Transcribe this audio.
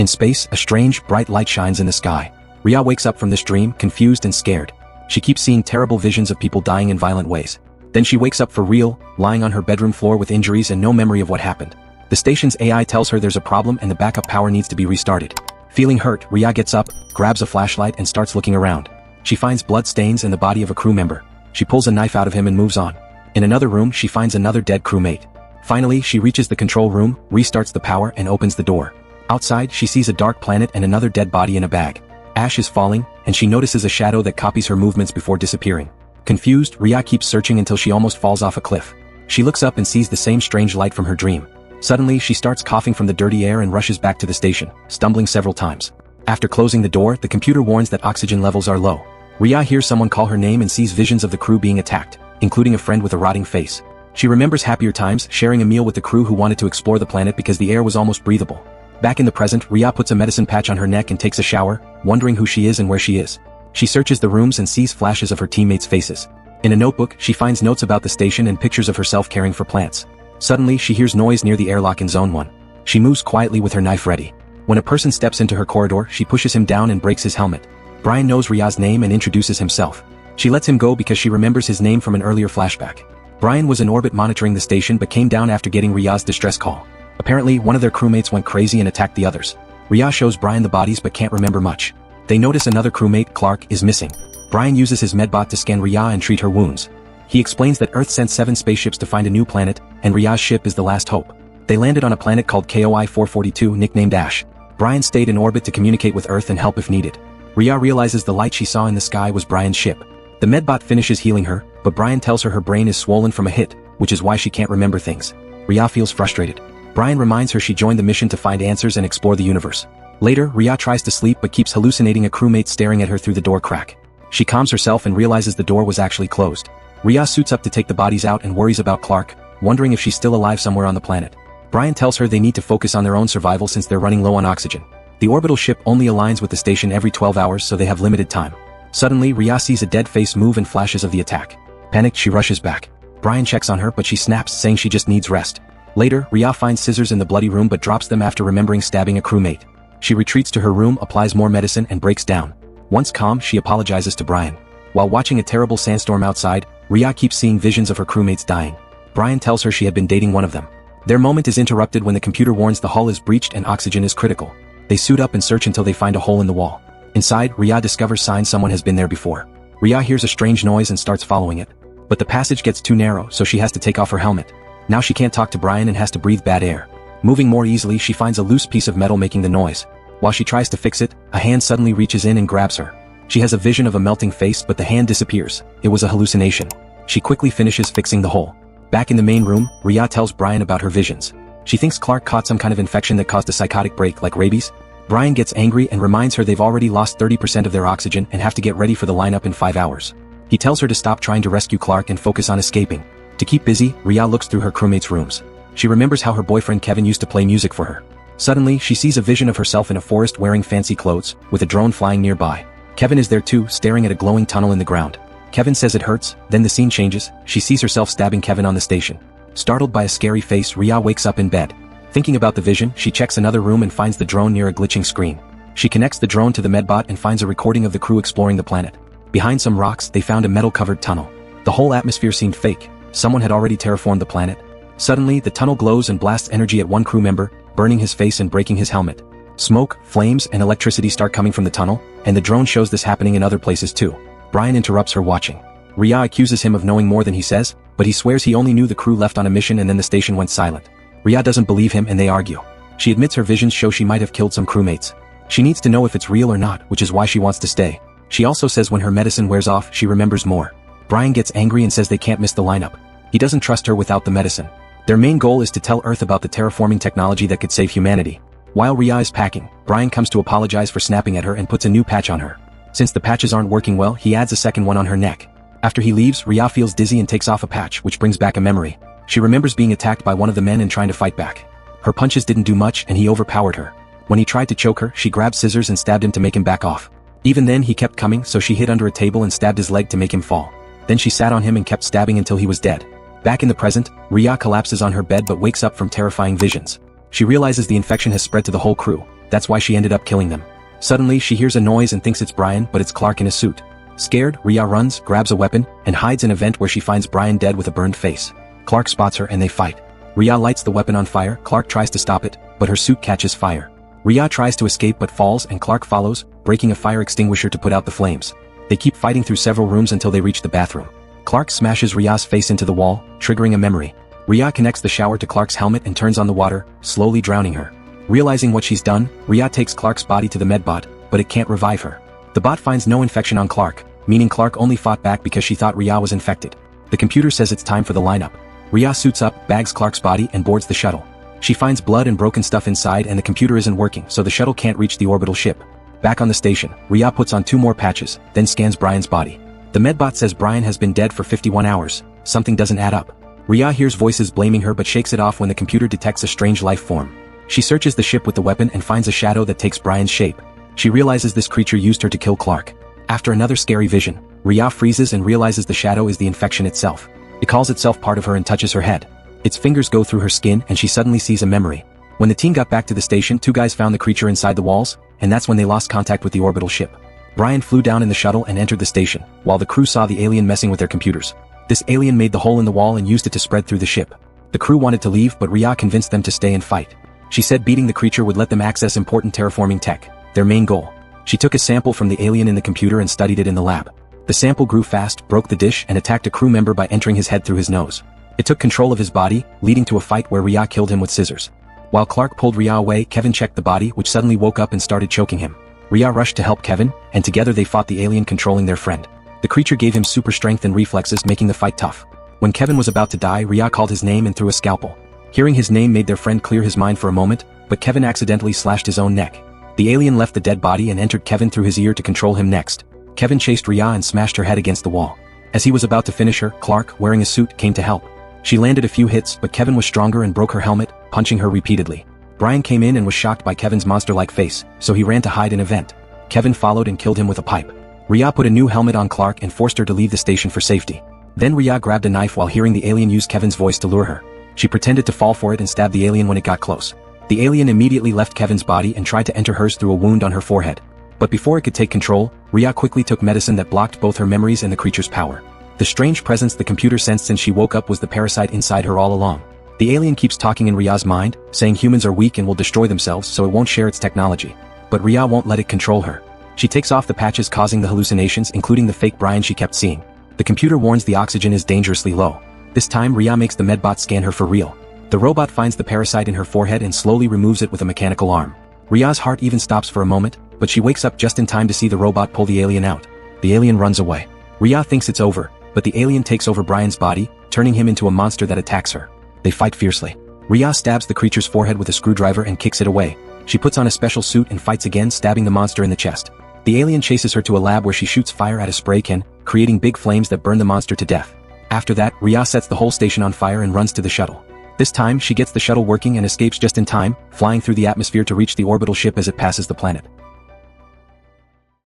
In space, a strange, bright light shines in the sky. Ria wakes up from this dream, confused and scared. She keeps seeing terrible visions of people dying in violent ways. Then she wakes up for real, lying on her bedroom floor with injuries and no memory of what happened. The station's AI tells her there's a problem and the backup power needs to be restarted. Feeling hurt, Ria gets up, grabs a flashlight and starts looking around. She finds blood stains in the body of a crew member. She pulls a knife out of him and moves on. In another room, she finds another dead crewmate. Finally, she reaches the control room, restarts the power and opens the door. Outside, she sees a dark planet and another dead body in a bag. Ash is falling, and she notices a shadow that copies her movements before disappearing. Confused, Ria keeps searching until she almost falls off a cliff. She looks up and sees the same strange light from her dream. Suddenly, she starts coughing from the dirty air and rushes back to the station, stumbling several times. After closing the door, the computer warns that oxygen levels are low. Ria hears someone call her name and sees visions of the crew being attacked, including a friend with a rotting face. She remembers happier times, sharing a meal with the crew who wanted to explore the planet because the air was almost breathable. Back in the present, Ria puts a medicine patch on her neck and takes a shower, wondering who she is and where she is. She searches the rooms and sees flashes of her teammates' faces. In a notebook, she finds notes about the station and pictures of herself caring for plants. Suddenly, she hears noise near the airlock in Zone 1. She moves quietly with her knife ready. When a person steps into her corridor, she pushes him down and breaks his helmet. Brian knows Ria's name and introduces himself. She lets him go because she remembers his name from an earlier flashback. Brian was in orbit monitoring the station but came down after getting Ria's distress call. Apparently, one of their crewmates went crazy and attacked the others. Ria shows Brian the bodies but can't remember much. They notice another crewmate, Clark, is missing. Brian uses his medbot to scan Ria and treat her wounds. He explains that Earth sent 7 spaceships to find a new planet, and Ria's ship is the last hope. They landed on a planet called KOI-442 nicknamed Ash. Brian stayed in orbit to communicate with Earth and help if needed. Ria realizes the light she saw in the sky was Brian's ship. The medbot finishes healing her, but Brian tells her brain is swollen from a hit, which is why she can't remember things. Ria feels frustrated. Brian reminds her she joined the mission to find answers and explore the universe. Later, Ria tries to sleep but keeps hallucinating a crewmate staring at her through the door crack. She calms herself and realizes the door was actually closed. Ria suits up to take the bodies out and worries about Clark, wondering if she's still alive somewhere on the planet. Brian tells her they need to focus on their own survival since they're running low on oxygen. The orbital ship only aligns with the station every 12 hours so they have limited time. Suddenly, Ria sees a dead face move and flashes of the attack. Panicked, she rushes back. Brian checks on her but she snaps, saying she just needs rest. Later, Ria finds scissors in the bloody room but drops them after remembering stabbing a crewmate. She retreats to her room, applies more medicine and breaks down. Once calm, she apologizes to Brian. While watching a terrible sandstorm outside, Ria keeps seeing visions of her crewmates dying. Brian tells her she had been dating one of them. Their moment is interrupted when the computer warns the hull is breached and oxygen is critical. They suit up and search until they find a hole in the wall. Inside, Ria discovers signs someone has been there before. Ria hears a strange noise and starts following it. But the passage gets too narrow, so she has to take off her helmet. Now she can't talk to Brian and has to breathe bad air. Moving more easily, she finds a loose piece of metal making the noise. While she tries to fix it, a hand suddenly reaches in and grabs her. She has a vision of a melting face but the hand disappears. It was a hallucination. She quickly finishes fixing the hole. Back in the main room, Ria tells Brian about her visions. She thinks Clark caught some kind of infection that caused a psychotic break like rabies. Brian gets angry and reminds her they've already lost 30% of their oxygen and have to get ready for the lineup in 5 hours. He tells her to stop trying to rescue Clark and focus on escaping. To keep busy, Ria looks through her crewmates' rooms. She remembers how her boyfriend Kevin used to play music for her. Suddenly, she sees a vision of herself in a forest wearing fancy clothes, with a drone flying nearby. Kevin is there too, staring at a glowing tunnel in the ground. Kevin says it hurts, then the scene changes. She sees herself stabbing Kevin on the station. Startled by a scary face, Ria wakes up in bed. Thinking about the vision, she checks another room and finds the drone near a glitching screen. She connects the drone to the medbot and finds a recording of the crew exploring the planet. Behind some rocks, they found a metal-covered tunnel. The whole atmosphere seemed fake. Someone had already terraformed the planet. Suddenly, the tunnel glows and blasts energy at one crew member, burning his face and breaking his helmet. Smoke, flames, and electricity start coming from the tunnel, and the drone shows this happening in other places too. Brian interrupts her watching. Ria accuses him of knowing more than he says, but he swears he only knew the crew left on a mission and then the station went silent. Ria doesn't believe him and they argue. She admits her visions show she might have killed some crewmates. She needs to know if it's real or not, which is why she wants to stay. She also says when her medicine wears off, she remembers more. Brian gets angry and says they can't miss the lineup. He doesn't trust her without the medicine. Their main goal is to tell Earth about the terraforming technology that could save humanity. While Ria is packing, Brian comes to apologize for snapping at her and puts a new patch on her. Since the patches aren't working well, he adds a second one on her neck. After he leaves, Ria feels dizzy and takes off a patch, which brings back a memory. She remembers being attacked by one of the men and trying to fight back. Her punches didn't do much and he overpowered her. When he tried to choke her, she grabbed scissors and stabbed him to make him back off. Even then, he kept coming, so she hid under a table and stabbed his leg to make him fall. Then she sat on him and kept stabbing until he was dead. Back in the present, Ria collapses on her bed but wakes up from terrifying visions. She realizes the infection has spread to the whole crew. That's why she ended up killing them. Suddenly, she hears a noise and thinks it's Brian, but it's Clark in a suit. Scared, Rhea runs, grabs a weapon, and hides in a vent where she finds Brian dead with a burned face. Clark spots her and they fight. Rhea lights the weapon on fire. Clark tries to stop it, but her suit catches fire. Rhea tries to escape but falls and Clark follows, breaking a fire extinguisher to put out the flames. They keep fighting through several rooms until they reach the bathroom. Clark smashes Rhea's face into the wall, triggering a memory. Rhea connects the shower to Clark's helmet and turns on the water, slowly drowning her. Realizing what she's done, Rhea takes Clark's body to the medbot, but it can't revive her. The bot finds no infection on Clark, meaning Clark only fought back because she thought Rhea was infected. The computer says it's time for the lineup. Rhea suits up, bags Clark's body and boards the shuttle. She finds blood and broken stuff inside and the computer isn't working, so the shuttle can't reach the orbital ship. Back on the station, Rhea puts on 2 more patches, then scans Brian's body. The medbot says Brian has been dead for 51 hours. Something doesn't add up. Rhea hears voices blaming her but shakes it off when the computer detects a strange life form. She searches the ship with the weapon and finds a shadow that takes Brian's shape. She realizes this creature used her to kill Clark. After another scary vision, Rhea freezes and realizes the shadow is the infection itself. It calls itself part of her and touches her head. Its fingers go through her skin and she suddenly sees a memory. When the team got back to the station, 2 guys found the creature inside the walls, and that's when they lost contact with the orbital ship. Brian flew down in the shuttle and entered the station, while the crew saw the alien messing with their computers. This alien made the hole in the wall and used it to spread through the ship. The crew wanted to leave but Rhea convinced them to stay and fight. She said beating the creature would let them access important terraforming tech, their main goal. She took a sample from the alien in the computer and studied it in the lab. The sample grew fast, broke the dish, and attacked a crew member by entering his head through his nose. It took control of his body, leading to a fight where Rhea killed him with scissors. While Clark pulled Rhea away, Kevin checked the body, which suddenly woke up and started choking him. Rhea rushed to help Kevin, and together they fought the alien controlling their friend. The creature gave him super strength and reflexes, making the fight tough. When Kevin was about to die, Rhea called his name and threw a scalpel. Hearing his name made their friend clear his mind for a moment, but Kevin accidentally slashed his own neck. The alien left the dead body and entered Kevin through his ear to control him next. Kevin chased Rhea and smashed her head against the wall. As he was about to finish her, Clark, wearing a suit, came to help. She landed a few hits, but Kevin was stronger and broke her helmet, punching her repeatedly. Brian came in and was shocked by Kevin's monster-like face, so he ran to hide in a vent. Kevin followed and killed him with a pipe. Rhea put a new helmet on Clark and forced her to leave the station for safety. Then Rhea grabbed a knife while hearing the alien use Kevin's voice to lure her. She pretended to fall for it and stabbed the alien when it got close. The alien immediately left Kevin's body and tried to enter hers through a wound on her forehead. But before it could take control, Rhea quickly took medicine that blocked both her memories and the creature's power. The strange presence the computer sensed since she woke up was the parasite inside her all along. The alien keeps talking in Rhea's mind, saying humans are weak and will destroy themselves so it won't share its technology. But Rhea won't let it control her. She takes off the patches causing the hallucinations, including the fake Brian she kept seeing. The computer warns the oxygen is dangerously low. This time Rhea makes the medbot scan her for real. The robot finds the parasite in her forehead and slowly removes it with a mechanical arm. Rhea's heart even stops for a moment, but she wakes up just in time to see the robot pull the alien out. The alien runs away. Rhea thinks it's over, but the alien takes over Brian's body, turning him into a monster that attacks her. They fight fiercely. Rhea stabs the creature's forehead with a screwdriver and kicks it away. She puts on a special suit and fights again, stabbing the monster in the chest. The alien chases her to a lab where she shoots fire at a spray can, creating big flames that burn the monster to death. After that, Rhea sets the whole station on fire and runs to the shuttle. This time, she gets the shuttle working and escapes just in time, flying through the atmosphere to reach the orbital ship as it passes the planet.